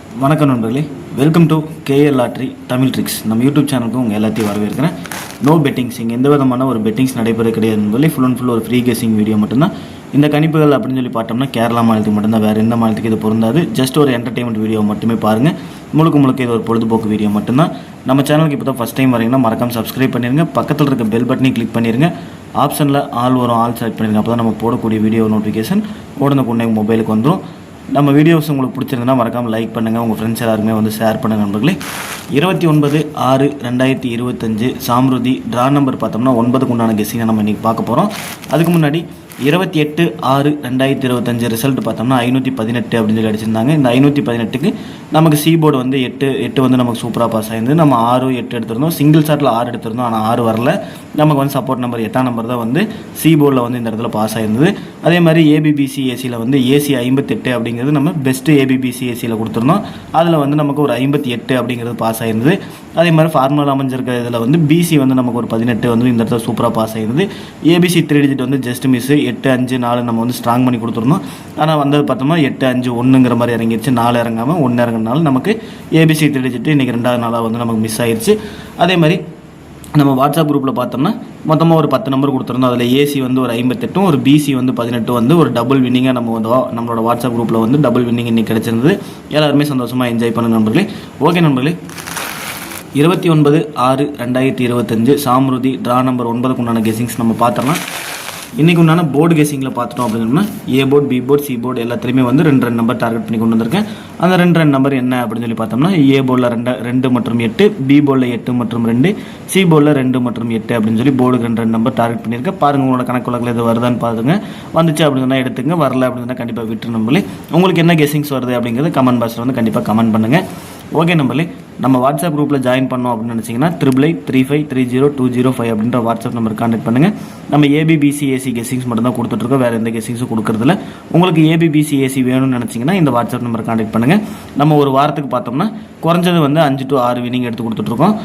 வணக்கம் நண்பர்களே, welcome to KL lottery Tamil tricks. நம்ம யூடியூப் சேனலுக்கு உங்கள் எல்லாத்தையும் வரவேற்கிறேன். நோ பெட்டிங்ஸ், இங்கே எந்த விதமான ஒரு பெட்டிங்ஸ் நடைபெற கிடையாது நண்பர்களே. ஃபுல் அண்ட் ஃபுல் ஒரு ஃப்ரீ கெஸிங் வீடியோ மட்டும்தான். இந்த கணிப்புகள் அப்படின்னு சொல்லி பார்த்தோம்னா கேரளா மாநிலத்துக்கு மட்டும்தான், வேறு எந்த மாநிலத்துக்கு இது பொருந்தாது. ஜஸ்ட் ஒரு என்டர்டைன்மெண்ட் வீடியோ மட்டுமே பாருங்கள். முழுக்க இது ஒரு பொழுதுபோக்கு வீடியோ மட்டும்தான். நம்ம சேனலுக்கு இப்போ தான் ஃபஸ்ட் டைம் வரீங்கன்னா மறக்காம சப்ஸ்கிரைப் பண்ணிடுங்க. பக்கத்தில் இருக்க பெல் பட்டனையும் கிளிக் பண்ணிடுங்க. ஆப்ஷனில் ஆல் வரும், ஆல் செலக்ட் பண்ணிடுங்க. அப்போ தான் நம்ம போடக்கூடிய வீடியோ நோட்டிஃபிகேஷன் உடனே மொபைலுக்கு வந்துடும். நம்ம வீடியோஸ் உங்களுக்கு பிடிச்சிருந்தா மறக்காமல் லைக் பண்ணுங்கள். உங்கள் ஃப்ரெண்ட்ஸ் எல்லாருமே வந்து ஷேர் பண்ணுங்கள் நண்பர்களே. 29/6/2025 சாம்ருதி ட்ரா நம்பர் பார்த்தோம்னா 9க்கு உண்டான கெஸ்ஸிங்கை நம்ம இன்றைக்கி பார்க்க போகிறோம். அதுக்கு முன்னாடி 28/6/2025 ரிசல்ட் பார்த்தோம்னா 518 அப்படின்னு சொல்லி அடிச்சிருந்தாங்க. இந்த 518க்கு நமக்கு சி போர்டு வந்து 8 வந்து நமக்கு சூப்பராக பாஸ் ஆயிருந்தது. நம்ம 6, 8 எடுத்திருந்தோம். சிங்கிள் ஷாட்டில் 6 எடுத்திருந்தோம், ஆனால் 6 வரல. நமக்கு வந்து சப்போர்ட் நம்பர் 8ஆம் நம்பர் தான் வந்து சி போர்டில் வந்து இந்த இடத்துல பாஸ் ஆயிருந்தது. அதே மாதிரி ஏபிபிசி ஏசியில் வந்து ஏசி 58 அப்படிங்கிறது நம்ம பெஸ்ட்டு ஏபிபிசி ஏசியில் கொடுத்துருந்தோம். அதில் வந்து நமக்கு ஒரு 58 அப்படிங்கிறது பாஸ் ஆயிருந்தது. அதே மாதிரி ஃபார்முலா அமைஞ்சிருக்க இதில் வந்து பிசி வந்து நமக்கு ஒரு 18 வந்து இந்த இடத்துல சூப்பராக பாஸ் ஆயிருந்தது. ஏபிசி 3 டிஜிட் வந்து ஜஸ்ட் மிஸ் 8, 5, 4 நம்ம வந்து ஸ்ட்ராங் பண்ணி கொடுத்துருந்தோம். ஆனால் வந்தது பார்த்தோம்னா 8, 5, 1ங்கிற மாதிரி இறங்கிடுச்சு. 4 இறங்காமல் 1 இறங்கினாலும் நமக்கு ஏபிசி 3 டிஜிட் இன்றைக்கி 2வது நாளாக வந்து நமக்கு மிஸ் ஆயிடுச்சு. அதே மாதிரி நம்ம வாட்ஸ்அப் குரூப்பில் பார்த்தோம்னா மொத்தமாக ஒரு 10 நம்பர் கொடுத்துருந்தோம். அதில் ஏசி வந்து ஒரு 58, ஒரு பிசி வந்து 18 வந்து ஒரு டபுள் வின்னிங்காக நம்மளோட வாட்ஸ்அப் குரூப்பில் வந்து டபுள் வின்னிங் இன்றைக்கி கிடச்சிருந்தது. எல்லாருமே சந்தோஷமாக என்ஜாய் பண்ணுங்க நண்பர்களே. ஓகே நண்பர்களே, 29/6/2025 சாம்ருதி ட்ரா நம்பர் 9க்கு உண்டான கெஸிங்ஸ் நம்ம பார்த்தோம்னா இன்றைக்கு உண்டான போர்டு கெஸிங்கில் பார்த்துட்டோம் அப்படின்னா A board, B board, C board எல்லாத்துலேயுமே வந்து 2 நம்பர் டார்கெட் பண்ணி கொண்டு வந்திருக்கேன். அந்த 2 நம்பர் என்ன அப்படின்னு சொல்லி பார்த்தோம்னா ஏ போர்டில் 2 மற்றும் 8, பி போர்டில் 8 மற்றும் 2, சி போர்டில் 2 மற்றும் 8 அப்படின்னு சொல்லி போர்டுக்கு 2 நம்பர் டார்கெட் பண்ணியிருக்கேன். பாருங்கள், உங்களோட கணக்கு வழக்கில் இது வருதான்னு பாருங்க. வந்துச்சு அப்படின்னு எடுத்துங்க, வரல அப்படின்னு கண்டிப்பாக விட்டு நம்பளே. உங்களுக்கு என்ன கெஸிங்ஸ் வருது அப்படிங்கிறது கமெண்ட் பாக்ஸில் வந்து கண்டிப்பாக கமெண்ட் பண்ணுங்கள். ஓகே நம்பளே, நம்ம வாட்ஸ்அப் குரூப்பில் ஜாயின் பண்ணோம் அப்படின்னு நினச்சிங்கன்னா 8835300205 அப்படின்ற வாட்ஸ்அப் நம்பர் கான்டெக்ட் பண்ணுங்கள். நம்ம ஏபிபிசி ஏசி கெஸிங்ஸ் மட்டும் தான் கொடுத்துட்ருக்கோம், வேறு எந்த கெஸிங்ஸும் கொடுக்குறதில்ல. உங்களுக்கு ஏபிபிசி ஏசி வேணும்னு நினச்சிங்கன்னா இந்த வாட்ஸ்அப் நம்பர் கான்டெக்ட் பண்ணுங்கள். நம்ம ஒரு வாரத்துக்கு பார்த்தோம்னா குறைஞ்சது வந்து 5 to 6 வினிங் எடுத்து கொடுத்துட்ருக்கோம்.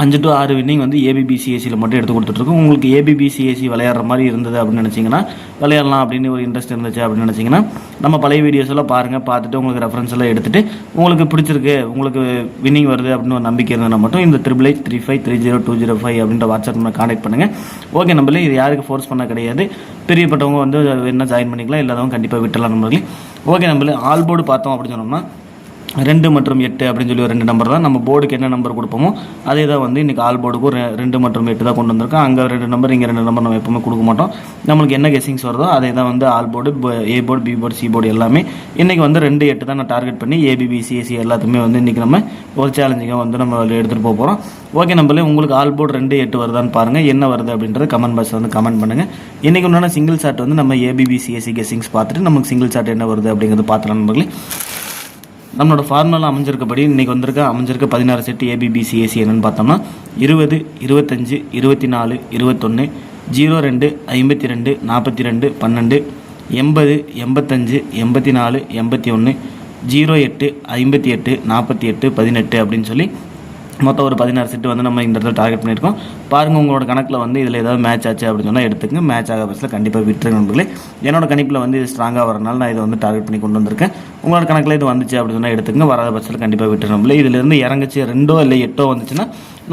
5 to 6 வின்னிங் வந்து ஏபிபிசி ஏசியில் மட்டும் எடுத்து கொடுத்துட்ருக்கோம். உங்களுக்கு ஏபிபிசி ஏசி விளையாடுற மாதிரி இருந்தது அப்படின்னு நினச்சிங்கன்னா, விளையாடலாம் அப்படின்னு ஒரு இன்ட்ரெஸ்ட் இருந்துச்சு அப்படின்னு நினச்சிங்கன்னா நம்ம பழைய வீடியோஸ் எல்லாம் பாருங்கள். பார்த்துட்டு உங்களுக்கு ரெஃபரன்ஸ் எல்லாம் எடுத்துகிட்டு உங்களுக்கு பிடிச்சிருக்கு, உங்களுக்கு வின்னிங் வருது அப்படின்னு ஒரு நம்பிக்கை இருந்ததுன்னா மட்டும் இந்த 8835300205 அப்படின்ற வாட்ஸ்அப் நம்ம கான்டெக்ட் பண்ணுங்கள். ஓகே நம்பளே, இது யாருக்கு ஃபோர்ஸ் பண்ண கிடையாது. பெரியப்பட்டவங்க வந்து என்ன ஜாயின் பண்ணிக்கலாம், இல்லாதவங்க கண்டிப்பாக விட்டுலாம் நம்பளே. ஓகே நம்பளே, ஆல் போர்டு பார்த்தோம் அப்படின்னு சொன்னோம்னா 2 மற்றும் 8 அப்படின்னு சொல்லி ஒரு 2 நம்பர் தான். நம்ம போர்டுக்கு என்ன நம்பர் கொடுப்போமோ அதே தான் வந்து இன்றைக்கி ஆல் போர்டுக்கும் 2 மற்றும் 8 தான் கொண்டு வந்திருக்கோம். அங்கே 2 நம்பர், இங்கே 2 நம்பர் நம்ம எப்பவுமே கொடுக்க மாட்டோம். நம்மளுக்கு என்ன கெஸிங்ஸ் வருதோ அதே தான் வந்து all board, A board, B board, C board எல்லாமே இன்றைக்கி வந்து 2, 8 தான் நான் டார்கெட் பண்ணி ஏபிபி, சிஎஸ்சி எல்லாத்துக்குமே வந்து இன்றைக்கி நம்ம ஒரு சேலஞ்சிங்காக வந்து நம்ம எடுத்துகிட்டு போக போகிறோம். ஓகே நம்பளே, உங்களுக்கு ஆல் போர்டு 2, 8 வருதான்னு பாருங்கள். என்ன வருது அப்படின்றத கமெண்ட் பாக்ஸில் வந்து கமெண்ட் பண்ணுங்கள். இன்றைக்கி உண்டான சிங்கிள் ஷாட் வந்து நம்ம ஏபிபி, சிஎஸ்சி கெஸிங்ஸ் பார்த்துட்டு நமக்கு சிங்கிள் ஷாட் என்ன வருது அப்படிங்கிறது பார்த்துலாம் நம்பளே. நம்மளோட ஃபார்முலா அமைஞ்சிருக்கபடி இன்றைக்கி அமைஞ்சிருக்க 16 செட் ஏபிபிசி ஏசி என்னென்னு பார்த்தோம்னா 20, 25, 24, 21, 02, 52, 42, 12, 80, 85, 84, 81, 08, 58, 48, 18 அப்படின்னு சொல்லி மொத்தம் ஒரு 16 செட்டு வந்து நம்ம இந்த இடத்துல டார்கெட் பண்ணியிருக்கோம். பாருங்கள், உங்களோட கணக்கில் வந்து இதில் ஏதாவது மேட்ச் ஆச்சு அப்படின்னு சொன்னால் எடுத்துங்க. மேட்ச் ஆக பட்சத்தில் கண்டிப்பாக விட்டுருங்க நண்பர்களே. என்னோட கணிப்பில் வந்து இது ஸ்ட்ராங்காக வரனால நான் இதை வந்து டார்கெட் பண்ணி கொண்டு வந்திருக்கேன். உங்களோட கணக்கில் இது வந்துச்சு அப்படின்னு சொன்னால் எடுத்துங்க. வராத பட்சத்தில் கண்டிப்பாக விட்டுருங்க நண்பர்களே. இதிலேருந்து இறங்குச்சு 2 இல்லை 8 வந்துச்சுன்னா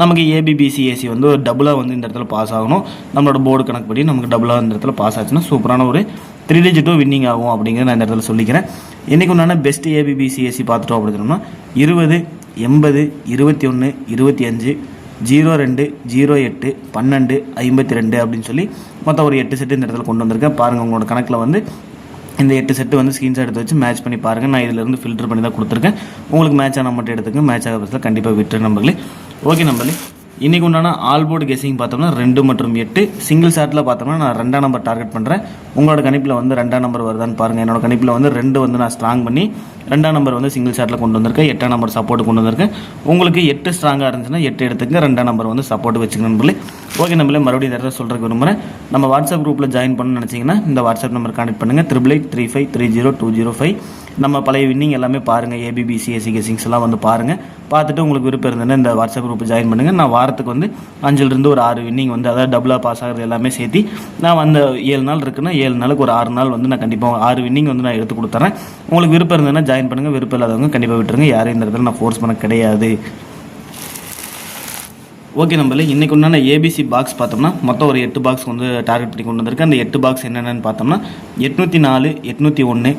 நமக்கு ஏபிபிசி ஏசி வந்து ஒரு டபுளாக வந்து இந்த இடத்துல பாஸ் ஆகணும். நம்மளோட போர்டு கணக்குப்படி நமக்கு டபுளாக இந்த இடத்துல பாஸ் ஆச்சுன்னா சூப்பரான ஒரு 3 டிஜிட்டும் வின்னிங் ஆகும் அப்படிங்கிறத நான் இந்த இடத்துல சொல்லிக்கிறேன். இன்றைக்கு உண்டான பெஸ்ட் ஏபிபிசி ஏசி பார்த்துட்டோம் அப்படின்னா 20, 80, 21, 25, 02, 08, 12, 52 அப்படின்னு சொல்லி மொத்தம் ஒரு 8 செட்டு இந்த இடத்துல கொண்டு வந்திருக்கேன். பாருங்கள், உங்களோட கணக்கில் வந்து இந்த 8 செட்டு வந்து ஸ்க்ரீன்ஷாட் எடுத்து வச்சு மேட்ச் பண்ணி பாருங்கள். நான் இதிலேருந்து ஃபில்டர் பண்ணி தான் கொடுத்துருக்கேன். உங்களுக்கு மேட்ச் ஆனால் மட்டும் எடுத்துங்க. மேட்ச் ஆக பட்சத்தில் கண்டிப்பாக விட்டுரு நம்பர்களே. ஓகே நம்பர்களே, இன்றைக்கி உண்டான ஆல் போர்டு கெஸிங் பார்த்தோம்னா 2 மற்றும் 8. சிங்கிள் ஷாட்டில் பார்த்தோம்னா நான் 2ஆம் நம்பர் டார்கெட் பண்ணுறேன். உங்களோட கணிப்பில் வந்து 2ஆம் நம்பர் வருதான்னு பாருங்கள். என்னோட கணிப்பில் வந்து 2 வந்து நான் ஸ்ட்ராங் பண்ணி 2ஆம் நம்பர் வந்து சிங்கிள் ஷாட்டில் கொண்டு வந்திருக்கேன். 8ஆம் நம்பர் சப்போர்ட் கொண்டு வந்திருக்கேன். உங்களுக்கு 8 ஸ்ட்ராங்காக இருந்துச்சுன்னா 8 எடுத்துங்க. 2ஆம் நம்பர் வந்து சப்போர்ட் வச்சுக்கணும் நம்பர்களே. ஓகே நம்பளே, மறுபடியும் இந்த இடத்துல சொல்கிறதுக்கு விரும்புகிறேன். நம்ம வாட்ஸ்அப் குரூப்பில் ஜாயின் பண்ணணும்னு நினச்சிங்கன்னா இந்த வாட்ஸ்அப் நம்பர் கான்டெக்ட் பண்ணுங்கள். 8835300205. நம்ம பழைய வின்னிங் எல்லாமே பாருங்கள். ஏபிபி, சிஎஸ்சி கெஸிங்ஸ் எல்லாம் வந்து பாருங்கள். பார்த்துட்டு உங்களுக்கு விருப்பம் இருந்ததுன்னா இந்த வாட்ஸ்அப் குரூப் ஜாயின் பண்ணுங்கள். நான் வாரத்துக்கு வந்து 5லிருந்து ஒரு 6 வின்னிங் வந்து அதாவது டபுளாக பாஸ் ஆகிறது எல்லாமே சேர்த்து நான் அந்த 7 நாள் இருக்குன்னா 7 நாளுக்கு ஒரு 6 நாள் வந்து நான் கண்டிப்பாக 6 வின்னிங் வந்து நான் எடுத்து கொடுத்துறேன். உங்களுக்கு விருப்பம் இருந்ததுன்னா ஜாயின் பண்ணுங்கள், விருப்பம் இல்லாதவங்க கண்டிப்பாக விட்டுருங்க. யாரையும் இந்த இடத்துல நான் ஃபோர்ஸ் பண்ண கிடையாது. ஓகே நம்மளே இன்றைக்கு உண்டான ஏபிசி பாக்ஸ் பார்த்தோம்னா மொத்தம் ஒரு 8 பாக்ஸ் வந்து டார்கெட் பண்ணி கொண்டு வந்திருக்கு. அந்த 8 பாக்ஸ் என்னென்னு பார்த்தோம்னா 804, 801,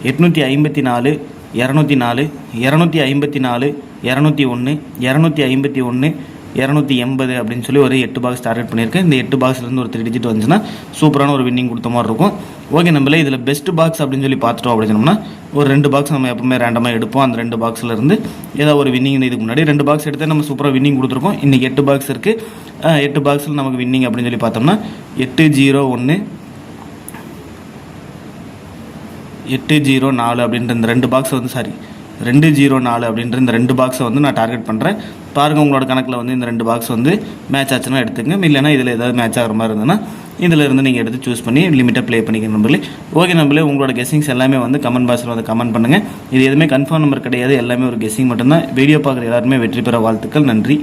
854, 204, 254, 201, 251, 280 அப்படின்னு சொல்லி ஒரு 8 பாக்ஸ் டார்கெட் பண்ணியிருக்கேன். இந்த 8 பாக்ஸ்லேருந்து ஒரு 3 டிஜிட் வந்துச்சுன்னா சூப்பரான ஒரு வின்னிங் கொடுத்த மாதிரி இருக்கும். ஓகே நம்மளே இதில் பெஸ்ட் பாக்ஸ் அப்படின்னு சொல்லி பார்த்துட்டோம் அப்படின்னோம்னா ஒரு 2 பாக்ஸ் நம்ம எப்பவுமே ரேண்டமாக எடுப்போம். அந்த 2 பாக்ஸ்லேருந்து ஏதாவது ஒரு வின்னிங் இதுக்கு முன்னாடி 2 பாக்ஸ் எடுத்து நம்ம சூப்பராக வின்னிங் கொடுத்துருக்கோம். இன்றைக்கி 8 பாக்ஸ் இருக்குது. 8 பாக்ஸில் நமக்கு வின்னிங் அப்படின்னு சொல்லி பார்த்தோம்னா 801, 804 அப்படின்ற இந்த 2 பாக்ஸை வந்து 204 அப்படின்ற இந்த 2 பாக்ஸை வந்து நான் டார்கெட் பண்ணுறேன். பாருங்கள் உங்களோட கணக்கில் வந்து இந்த 2 பாக்ஸ் வந்து மேட்ச் ஆச்சுன்னா எடுத்துங்க. இல்லைனா இதில் ஏதாவது மேட்ச் ஆகிற மாதிரி இருந்ததுன்னா இதில் இருந்து நீங்கள் எடுத்து சூஸ் பண்ணி லிமிட்டாக ப்ளே பண்ணிக்க நம்பளே. ஓகே நம்பளே உங்களோட கெஸ்ஸிங்ஸ் எல்லாமே வந்து கமெண்ட் பாக்ஸில் வந்து கமெண்ட் பண்ணுங்கள். இது எதுவுமே கன்ஃபார்ம் நம்பர் கிடையாது, எல்லாமே ஒரு கெஸ்ஸிங் மட்டும்தான். வீடியோ பார்க்குற எல்லாருமே வெற்றி பெற வாழ்த்துக்கள். நன்றி.